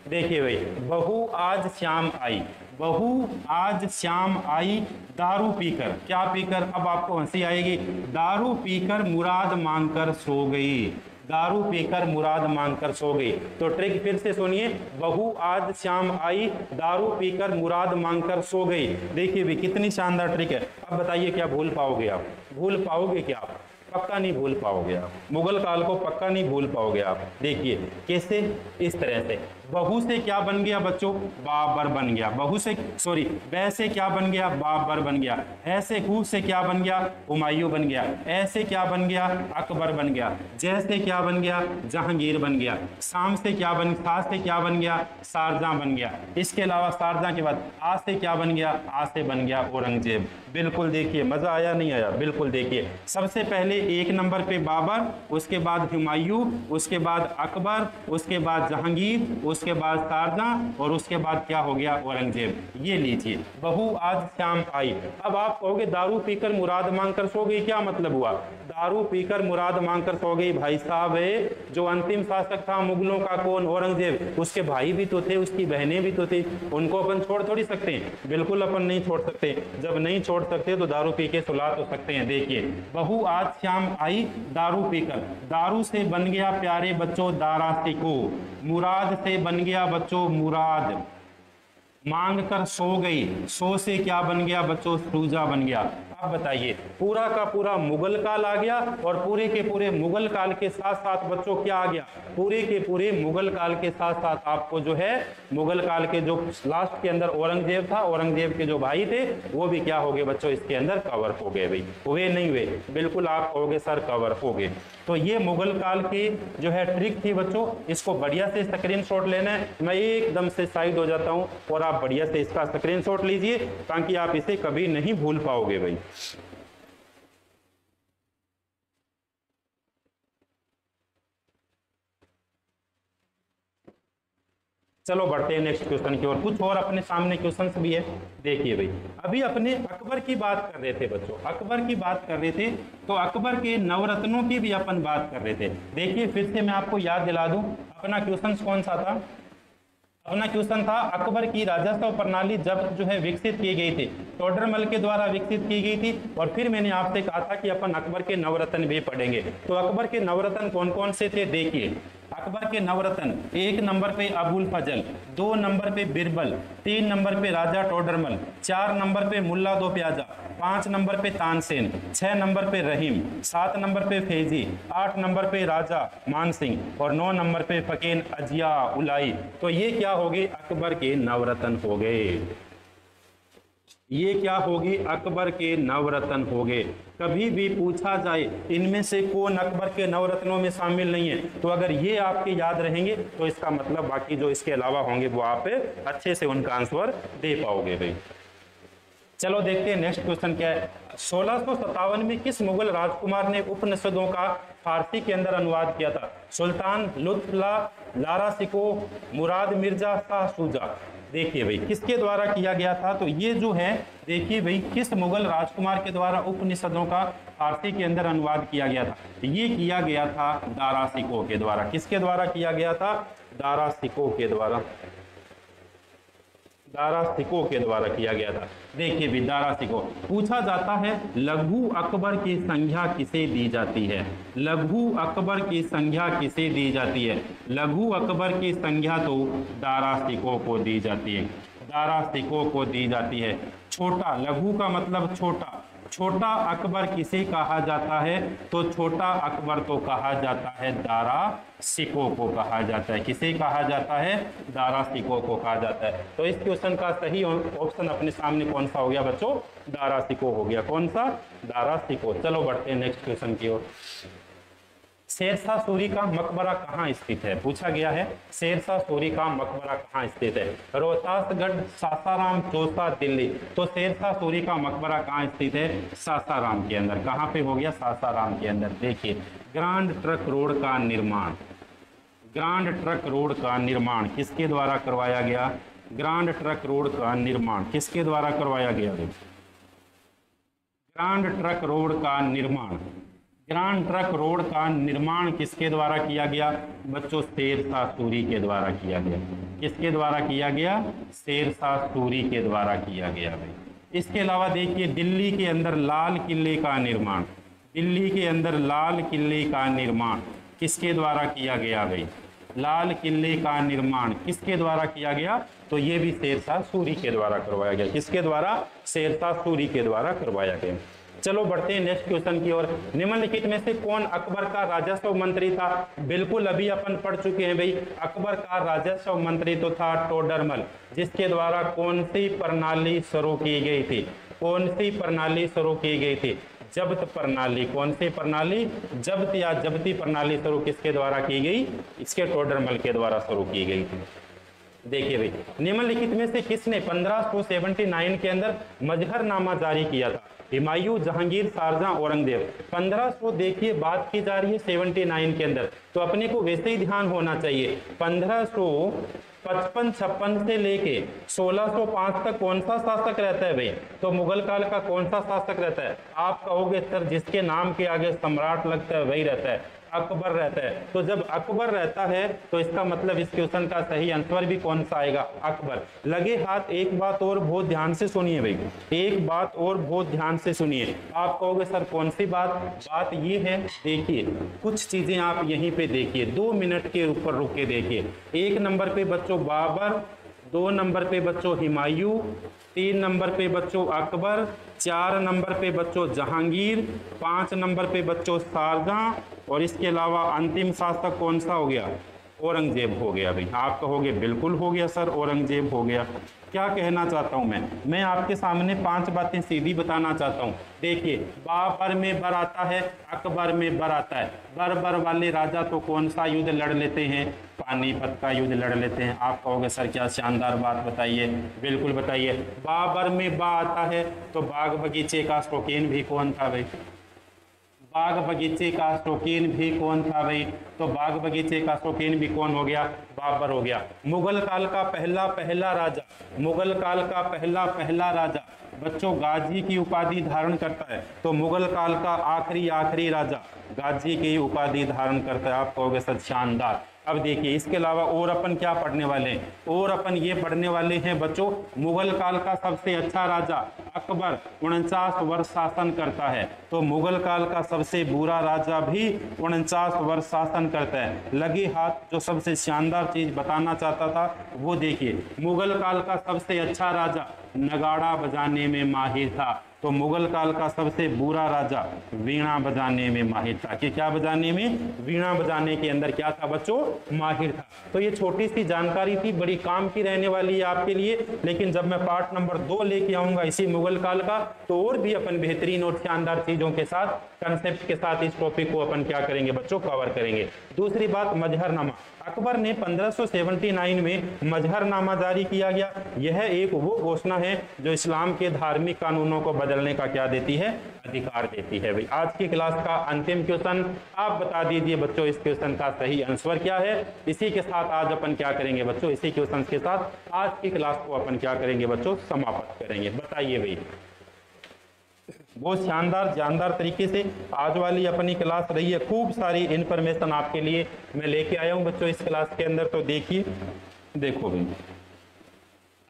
देखिए भाई बहू आज शाम आई। बहू आज शाम आई दारू पीकर, क्या पीकर, अब आपको हंसी आएगी, दारू पीकर मुराद मांगकर सो गई, दारू पीकर मुराद मांगकर सो गई। तो ट्रिक फिर से सुनिए, बहू आज शाम आई दारू पीकर मुराद मांगकर सो गई। देखिए भी कितनी शानदार ट्रिक है। अब बताइए क्या भूल पाओगे आप, भूल पाओगे क्या आप? पक्का नहीं भूल पाओगे आप, मुगल काल को पक्का नहीं भूल पाओगे आप। देखिए कैसे, इस तरह से, बहू से क्या बन गया बच्चों, बाबर बन गया, बहू से सॉरी वैसे क्या बन गया, बाबर बन गया, ऐसे हु से क्या बन गया, हुमायूं बन गया, ऐसे क्या बन गया, अकबर बन गया, जैसे क्या बन गया, जहांगीर बन गया, शाम से क्या बन, सा से क्या बन गया, शारजहां बन गया। इसके अलावा शारजहां के बाद आ से क्या बन गया, आ से बन गया औरंगजेब। बिल्कुल देखिए, मजा आया नहीं आया? बिल्कुल देखिए, सबसे पहले एक नंबर पे बाबर, उसके बाद हुमायूं, उसके बाद अकबर, उसके बाद जहांगीर, उसके बाद शारजहां और उसके बाद क्या हो गया, औरंगजेब। ये लीजिए, बहू आज शाम आई। अब आप कहोगे दारू पीकर मुराद मांगकर सो गई, क्या मतलब हुआ? दारू पीकर मुराद मांगकर सो गई, भाई साहब है जो अंतिम शासक था मुगलों का, कौन, औरंगजेब, उसके भाई भी तो थे, उसकी बहनें भी तो थी, उनको अपन छोड़ थोड़ी सकते हैं? बिल्कुल अपन नहीं छोड़ सकते। जब नहीं छोड़ सकते तो दारू पी के सुला तो सकते हैं। देखिए, बहू आज शाम आई दारू पीकर, दारू से बन गया प्यारे बच्चों दारा सिको, मुराद से बन गया बच्चों मुराद, मांग कर सो गई, सो से क्या बन गया बच्चों, सूजा बन गया। अब बताइए, पूरा का पूरा मुगल काल आ गया और पूरे के पूरे मुगल काल के साथ साथ बच्चों क्या आ गया, पूरे के पूरे मुगल काल के साथ साथ आपको जो है मुगल काल के जो लास्ट के अंदर औरंगजेब था, औरंगजेब के जो भाई थे वो भी क्या हो गए बच्चों, इसके अंदर कवर हो गए। भाई हुए नहीं हुए? बिल्कुल आप कहोगे सर कवर हो गए। तो ये मुगल काल की जो है ट्रिक थी बच्चों, इसको बढ़िया से स्क्रीनशॉट लेना है। मैं एकदम से साइड हो जाता हूं और आप बढ़िया से इसका स्क्रीनशॉट लीजिए ताकि आप इसे कभी नहीं भूल पाओगे। भाई चलो बढ़ते हैं नेक्स्ट क्वेश्चन की ओर। कुछ और अपने सामने क्वेश्चंस भी है। देखिए भाई, अभी अपने अकबर की बात कर रहे थे बच्चों, अकबर की बात कर रहे थे, तो अकबर के नवरत्नों की भी अपन बात कर रहे थे। देखिए फिर से मैं आपको याद दिला दूं, अपना क्वेश्चन कौन सा था? अपना क्वेश्चन था अकबर की राजस्व प्रणाली जब जो है विकसित की गई थी, टोडरमल के द्वारा विकसित की गई थी। और फिर मैंने आपसे कहा था कि अपन अकबर के नवरत्न भी पढ़ेंगे। तो अकबर के नवरत्न कौन कौन से थे? देखिए, अकबर के नवरत्न, एक नंबर पे अबुल फजल, 2 नंबर पे बिरबल, 3 नंबर पे राजा टोडरमल, 4 नंबर पे मुल्ला दो प्याजा, 5 नंबर पे तानसेन, 6 नंबर पे रहीम, 7 नंबर पे फैजी, 8 नंबर पे राजा मानसिंह और 9 नंबर पे फकीर अजिया उलाई। तो ये क्या हो गए? अकबर के नवरत्न हो गए। ये क्या होगी? अकबर के नवरत्न हो गए। कभी भी पूछा जाए इनमें से कौन अकबर के नवरत्नों में शामिल नहीं है, तो अगर ये आपके याद रहेंगे तो इसका मतलब बाकी जो इसके अलावा होंगे वो आप अच्छे से उनका आंसर दे पाओगे। भाई चलो देखते हैं नेक्स्ट क्वेश्चन क्या है। 1657 में किस मुगल राजकुमार ने उपनिषदों का फारसी के अंदर अनुवाद किया था? सुल्तान लुत्फुल्लाह, लारा सिको, मुराद मिर्जा, शाह शुजा। देखिए भाई किसके द्वारा किया गया था? तो ये जो है देखिए भाई किस मुगल राजकुमार के द्वारा उपनिषदों का फारसी के अंदर अनुवाद किया गया था? ये किया गया था दारा सिको के द्वारा। किसके द्वारा किया गया था? दारा सिको के द्वारा। दारा सिको के द्वारा किया गया था। देखिए भी दारा सिको। पूछा जाता है लघु अकबर की संज्ञा किसे दी जाती है? लघु अकबर की संज्ञा किसे दी जाती है? लघु अकबर की संज्ञा तो दारा सिको को दी जाती है। दारा सिको को दी जाती है। छोटा, लघु का मतलब छोटा, छोटा अकबर किसे कहा जाता है? तो छोटा अकबर तो कहा जाता है दारा सिको को कहा जाता है। किसे कहा जाता है? दारा सिको को कहा जाता है। तो इस क्वेश्चन का सही ऑप्शन अपने सामने कौन सा हो गया बच्चों? दारा सिको हो गया। कौन सा? दारा सिको। चलो बढ़ते हैं नेक्स्ट क्वेश्चन की ओर। शेरशाह सूरी का मकबरा कहाँ स्थित है? पूछा गया है शेरशाह सूरी का मकबरा कहाँ स्थित है? रोहतासगढ़, सासाराम, चौसा, दिल्ली। तो शेरशाह सूरी का मकबरा कहाँ स्थित है? सासाराम के अंदर। कहाँ पे हो गया? सासाराम के अंदर। देखिए ग्रांड ट्रक रोड का निर्माण, ग्रांड ट्रक रोड का निर्माण किसके द्वारा करवाया गया? ग्रांड ट्रक रोड का निर्माण किसके द्वारा करवाया गया? ग्रांड ट्रक रोड का निर्माण ग्रांड ट्रंक रोड का निर्माण किसके द्वारा किया गया बच्चों? शेरशाह सूरी के द्वारा किया गया। किसके द्वारा किया गया? शेरशाह सूरी के द्वारा किया गया भाई। इसके अलावा देखिए दिल्ली के अंदर लाल किले का निर्माण, दिल्ली के अंदर लाल किले का निर्माण किसके द्वारा किया गया भाई? लाल किले का निर्माण किसके द्वारा किया गया? तो ये भी शेरशाह सूरी के द्वारा करवाया गया। किसके द्वारा? शेरशाह सूरी के द्वारा करवाया गया। चलो बढ़ते हैं नेक्स्ट क्वेश्चन की ओर। निम्नलिखित में से कौन अकबर का राजस्व मंत्री था? बिल्कुल अभी अपन पढ़ चुके हैं भाई, अकबर का राजस्व मंत्री तो था टोडरमल, जिसके द्वारा कौन सी प्रणाली शुरू की गई थी? कौन सी प्रणाली शुरू की गई थी? जब्त प्रणाली। कौन सी प्रणाली? जब्त या जब्ती प्रणाली शुरू किसके द्वारा की गई? इसके टोडरमल के द्वारा शुरू की गई थी। देखिए भाई, निम्नलिखित में से किसने 1579 के अंदर मजहरनामा जारी किया था? हुमायूं, जहांगीर, शाहजहां, औरंगजेब। 1500 देखिए बात की जा रही है 79 के अंदर, तो अपने को वैसे ही ध्यान होना चाहिए 1555-56 से लेके 1605 तक कौन सा शासक रहता है भाई? तो मुगल काल का कौन सा शासक रहता है? आप कहोगे सर जिसके नाम के आगे सम्राट लगता है वही रहता है, अकबर रहता है। तो जब अकबर रहता है तो इसका मतलब इस क्वेश्चन का सही आंसर भी कौन सा आएगा? अकबर। लगे हाथ। एक बात और बहुत ध्यान से सुनिए भाई, एक बात और बहुत ध्यान से सुनिए। आप कहोगे सर कौन सी बात? बात ये है, देखिए कुछ चीजें आप यहीं पे देखिए, 2 मिनट के ऊपर रुक के देखिए। 1 नंबर पे बच्चों बाबर, 2 नंबर पे बच्चों हुमायूं, 3 नंबर पे बच्चों अकबर, 4 नंबर पे बच्चों जहांगीर, 5 नंबर पे बच्चों शाहजहां, और इसके अलावा अंतिम शासक कौन सा हो गया? औरंगजेब हो गया भाई। आप कहोगे बिल्कुल हो गया सर, औरंगजेब हो गया। क्या कहना चाहता हूं मैं आपके सामने 5 बातें सीधी बताना चाहता हूं। देखिए बाबर में बर आता है, अकबर में बर आता है। बर वाले राजा तो कौन सा युद्ध लड़ लेते हैं? पानीपत का युद्ध लड़ लेते हैं। आप कहोगे सर क्या शानदार बात बताइए, बिल्कुल बताइए। बाबर में बा आता है तो बाग बगीचे का शौकीन भी कौन था भाई? बाग बगीचे का शौकीन भी कौन था भाई? तो बाग बगीचे का शौकीन भी कौन हो गया? बाबर हो गया। मुगल काल का पहला राजा, मुगल काल का पहला राजा बच्चों गाजी की उपाधि धारण करता है, तो मुगल काल का आखिरी राजा गाजी की उपाधि धारण करता है। आप कहोगे सर शानदार। अब देखिए इसके अलावा और अपन क्या पढ़ने वाले हैं? और अपन ये पढ़ने वाले हैं बच्चों, मुगल काल का सबसे अच्छा राजा अकबर 49 वर्ष शासन करता है, तो मुगल काल का सबसे बुरा राजा भी 49 वर्ष शासन करता है। लगे हाथ। जो सबसे शानदार चीज बताना चाहता था वो देखिए, मुगल काल का सबसे अच्छा राजा नगाड़ा बजाने में माहिर था, तो मुगल काल का सबसे बुरा राजा वीणा बजाने में माहिर था। कि क्या बजाने में? वीणा बजाने के अंदर क्या था बच्चों? माहिर था। तो ये छोटी सी जानकारी थी, बड़ी काम की रहने वाली है आपके लिए, लेकिन जब मैं पार्ट नंबर 2 लेके आऊंगा इसी मुगल काल का, तो और भी अपन बेहतरीन और शानदार चीजों के साथ, कंसेप्ट के साथ इस टॉपिक को अपन क्या करेंगे बच्चों? कवर करेंगे। दूसरी बात, मजहरनामा। अकबर ने 1579 में मजहरनामा जारी किया गया। यह एक वो घोषणा है जो इस्लाम के धार्मिक कानूनों को बदलने का क्या देती है? अधिकार देती है भाई। आज की क्लास का अंतिम क्वेश्चन आप बता दीजिए बच्चों, इस क्वेश्चन का सही आंसर क्या है? इसी के साथ आज अपन क्या करेंगे बच्चों? इसी क्वेश्चन के साथ आज की क्लास को अपन क्या करेंगे बच्चों? समाप्त करेंगे। बताइए भाई। बहुत शानदार जानदार तरीके से आज वाली अपनी क्लास रही है। खूब सारी इंफॉर्मेशन आपके लिए मैं लेके आया हूं बच्चों इस क्लास के अंदर। तो देखिए, देखो भाई,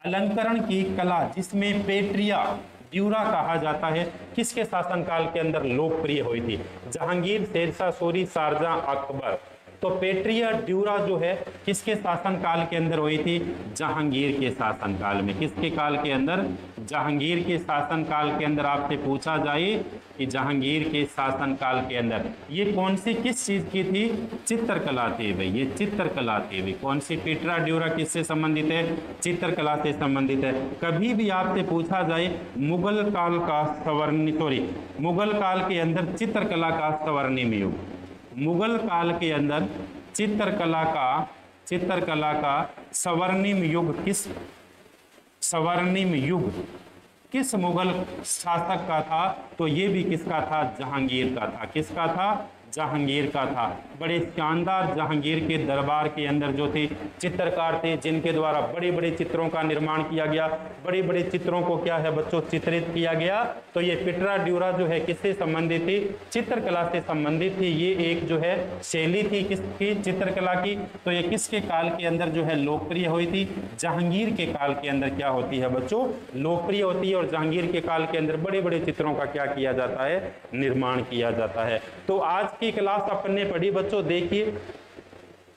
अलंकरण की कला जिसमें पेट्रिया ड्यूरा कहा जाता है, किसके शासनकाल के अंदर लोकप्रिय हुई थी? जहांगीर, शेरशाह सूरी, शाहजहां, अकबर। तो पेट्रिया ड्यूरा जो है किसके शासनकाल के अंदर हुई थी? जहांगीर के शासनकाल में। किसके काल के अंदर? जहांगीर के शासनकाल के अंदर। आपसे पूछा जाए कि जहांगीर के शासनकाल के अंदर ये कौन सी किस चीज की थी? चित्रकला थी भाई, ये चित्रकला थी भाई। कौन सी? पेट्रिया ड्यूरा किससे संबंधित है? चित्रकला से संबंधित है। कभी भी आपसे पूछा जाए मुगल काल का मुगल काल के अंदर चित्रकला का स्वर्णिम युग, मुगल काल के अंदर चित्रकला का स्वर्णिम युग किस मुगल शासक का था? तो ये भी किसका था? जहांगीर का था। किसका था? जहांगीर का था। बड़े शानदार जहांगीर के दरबार के अंदर जो थे चित्रकार थे, जिनके द्वारा बड़े बड़े चित्रों का निर्माण किया गया, बड़े बड़े चित्रों को क्या है बच्चों चित्रित किया गया। तो ये पिटरा ड्यूरा जो है किससे संबंधित थी, चित्रकला से संबंधित थी। ये एक जो है शैली थी किसकी, चित्रकला की। तो ये किसके काल के अंदर जो है लोकप्रिय हुई थी, जहांगीर के काल के अंदर क्या होती है बच्चों, लोकप्रिय होती है। और जहांगीर के काल के अंदर बड़े बड़े चित्रों का क्या किया जाता है, निर्माण किया जाता है। तो आज की क्लास अपन ने पढ़ी बच्चों, देखिए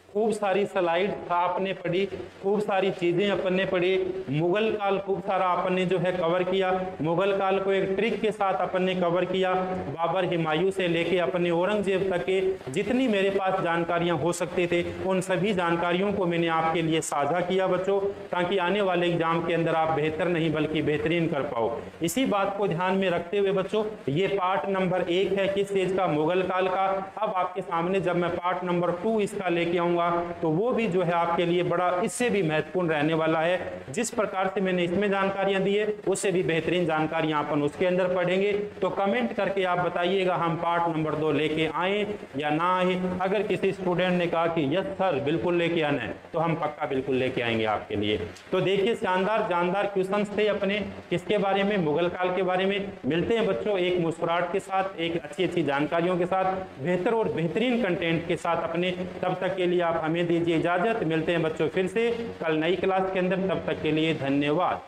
खूब सारी स्लाइड आपने पढ़ी, खूब सारी चीजें अपन ने पढ़ी। मुगल काल खूब सारा अपन ने जो है कवर किया। मुगल काल को एक ट्रिक के साथ अपन ने कवर किया। बाबर, हुमायूं से लेके अपने औरंगजेब तक के जितनी मेरे पास जानकारियां हो सकती थे उन सभी जानकारियों को मैंने आपके लिए साझा किया बच्चों, ताकि आने वाले एग्जाम के अंदर आप बेहतर नहीं बल्कि बेहतरीन कर पाओ। इसी बात को ध्यान में रखते हुए बच्चों ये पार्ट नंबर 1 है किस चीज का, मुगल काल का। अब आपके सामने जब मैं पार्ट नंबर 2 इसका लेके आऊंगा तो वो भी जो है आपके लिए बड़ा इससे भी महत्वपूर्ण रहने वाला है। जिस प्रकार से मैंने इसमें जानकारियां दी है उससे भी बेहतरीन जानकारियां अपन उसके अंदर पढ़ेंगे। तो कमेंट करके आप बताइएगा हम पार्ट नंबर 2 लेके आए या ना आए। अगर किसी स्टूडेंट ने कहा कि यस सर बिल्कुल लेके आना है तो हम पक्का बिल्कुल लेके आएंगे आपके लिए। तो देखिए शानदार जानदार क्वेश्चन थे अपने किसके बारे में, मुगल काल के बारे में। मिलते हैं बच्चों एक मुस्कुराहट के साथ, एक अच्छी अच्छी जानकारियों के साथ, बेहतर और बेहतरीन कंटेंट के साथ अपने। तब तक के लिए आप हमें दीजिए इजाजत। मिलते हैं बच्चों फिर से कल नई क्लास के अंदर, तब तक के लिए धन्यवाद।